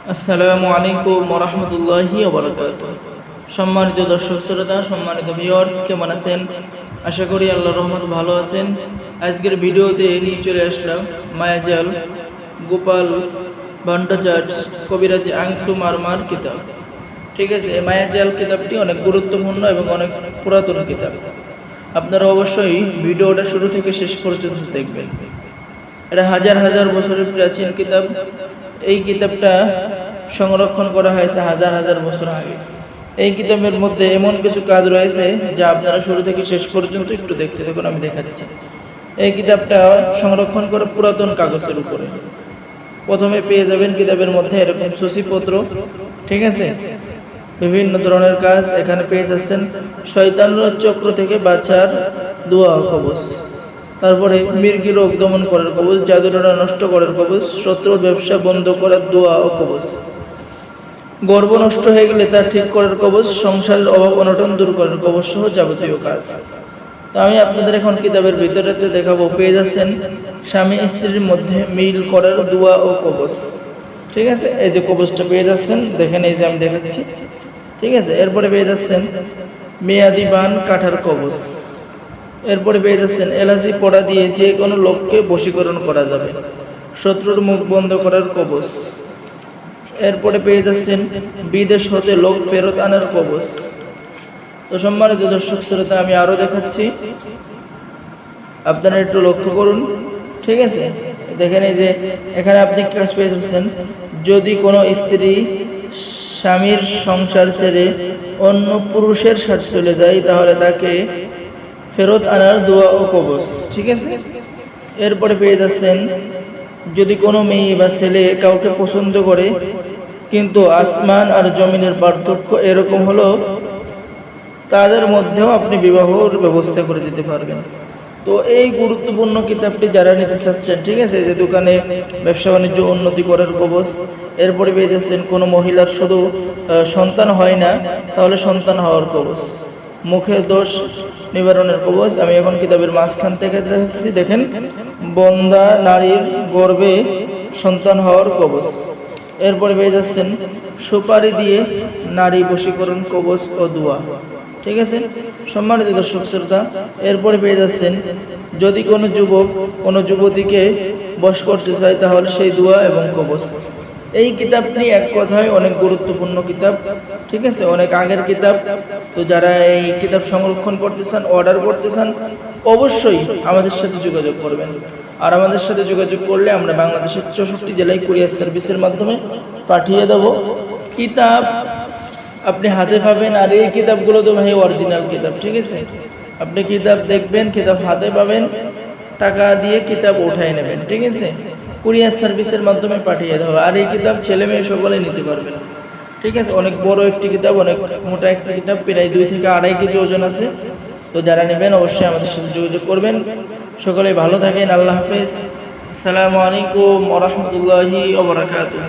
আসসালামু আলাইকুম ওয়া রাহমাতুল্লাহি ওয়া বারাকাতুহু। সম্মানিত দর্শক শ্রোতা, সম্মানিত ভিউয়ার্স, কেমন আছেন? আশা করি আল্লাহর রহমতে ভালো আছেন। আজকের ভিডিওতে নিয়ে চলে আসলাম মায়াজাল গোপাল ভট্টাচার্য কবিরাজি আংশু মারমার কিতাব। ঠিক আছে, এই মায়াজাল কিতাবটি অনেক গুরুত্বপূর্ণ এবং অনেক পুরাতন কিতাব। আপনারা অবশ্যই ভিডিওটা শুরু থেকে শেষ পর্যন্ত দেখবেন। এটা হাজার হাজার বছরের প্রাচীন কিতাব। এই কিতাবটা সংরক্ষণ করা হয়েছে হাজার হাজার বছর আগে। এই কিতাবের মধ্যে এমন কিছু কাজ রয়েছে যা আপনারা শুরু থেকে শেষ পর্যন্ত একটু দেখতে থাকুন, আমি দেখাচ্ছি। এই কিতাবটা সংরক্ষণ করা পুরাতন কাগজের উপরে। প্রথমে পেয়ে যাবেন কিতাবের মধ্যে এরকম সূচিপত্র, ঠিক আছে, বিভিন্ন ধরনের কাজ এখানে পেয়ে যাচ্ছেন। শয়তানের চক্র থেকে বাঁচার দোয়া ও কবচ, তারপরে মির্গি রোগ দমন করার কবচ, জাদুটোনা নষ্ট করার কবচ, শত্রুর ব্যবসা বন্ধ করার দোয়া ও কবচ, গর্ভ নষ্ট হয়ে গেলে তা ঠিক করার কবচ, সংসারের অভাব অনটন দূর করার কবচ সহ যাবতীয় কাজ। তো আমি আপনাদের এখন কিতাবের ভিতরেতে দেখাবো। পেয়ে যাচ্ছেন স্বামী স্ত্রীর মধ্যে মিল করার দোয়া ও কবচ, ঠিক আছে। এই যে কবচটা পেয়ে যাচ্ছেন, দেখেন, এই যে আমি দেখাচ্ছি, ঠিক আছে। এরপরে পেয়ে যাচ্ছেন মেয়াদি বান কাটার কবচ। এরপরে পেয়ে যাচ্ছেন এলাচি পড়া দিয়ে যে কোনো লোককে বশীকরণ করা যাবে, শত্রুর মুখ বন্ধ করার কবচ। এরপরে পেয়ে যাচ্ছেন বিদেশ হতে লোক ফেরত আনার কবচ। তো সম্মানিত দর্শক শ্রোতা, আমি আরো দেখাচ্ছি, আপনারা একটু লক্ষ্য করুন, ঠিক আছে। দেখেন, এই যে এখানে আপনি কাজ পেয়ে যাচ্ছেন, যদি কোনো স্ত্রী স্বামীর সংসার ছেড়ে অন্য পুরুষের সাথে চলে যায় তাহলে তাকে ফেরত আনার দোয়া ও কবচ, ঠিক আছে। এরপরে পেয়ে যাচ্ছেন যদি কোনো মেয়ে বা ছেলে কাউকে পছন্দ করে কিন্তু আসমান আর জমিনের পার্থক্য এরকম হলো, তাদের মধ্যেও আপনি বিবাহর ব্যবস্থা করে দিতে পারবেন। তো এই গুরুত্বপূর্ণ কিতাবটি যারা নিতে চাচ্ছেন, ঠিক আছে, যে দোকানে ব্যবসা বাণিজ্য উন্নতি করার কবচ। এরপরে পেয়ে যাচ্ছেন কোনো মহিলার শুধু সন্তান হয় না, তাহলে সন্তান হওয়ার কবচ, মুখের দোষ নিবারণের কবচ। আমি এখন কিতাবের মাঝখান থেকে দেখাচ্ছি, দেখেন, বন্দা নারীর গর্ভে সন্তান হওয়ার কবচ। এরপরে পেয়ে যাচ্ছেন সুপারি দিয়ে নারী বশীকরণ কবচ ও দোয়া, ঠিক আছে। সম্মানিত দর্শক শ্রোতা, এরপরে পেয়ে যাচ্ছেন যদি কোনো যুবক কোনো যুবতীকে বশ করতে চায় তাহলে সেই দোয়া এবং কবচ। এই কিতাবটি এক কথায় অনেক গুরুত্বপূর্ণ কিতাব, ঠিক আছে, অনেক আগের কিতাব। তো যারা এই কিতাব সংরক্ষণ করতে চান, অর্ডার করতে চান, অবশ্যই আমাদের সাথে যোগাযোগ করবেন। আর আমাদের সাথে যোগাযোগ করলে আমরা বাংলাদেশের 64 জেলায় কুরিয়ার সার্ভিসের মাধ্যমে পাঠিয়ে দেব। কিতাব আপনি হাতে পাবেন। আর এই কিতাবগুলো তো ভাই অরিজিনাল কিতাব, ঠিক আছে। আপনি কিতাব দেখবেন, কিতাব হাতে পাবেন, টাকা দিয়ে কিতাব উঠাই নেবেন, ঠিক আছে। কুরিয়ার সার্ভিসের মাধ্যমে পাঠিয়ে দেওয়া। আর এই কিতাব ছেলে মেয়ে সকলে নিতে পারবেন, ঠিক আছে। অনেক বড় একটি কিতাব, অনেক মোটা একটি কিতাব, প্রায় 2 থেকে 2.5 কেজি ওজন আছে। তো যারা নেবেন অবশ্যই আমাদের সাথে যোগাযোগ করবেন। সকলে ভালো থাকেন। আল্লাহ হাফেজ। আসসালামু আলাইকুম ওয়া রাহমাতুল্লাহি ওয়া বারাকাতুহু।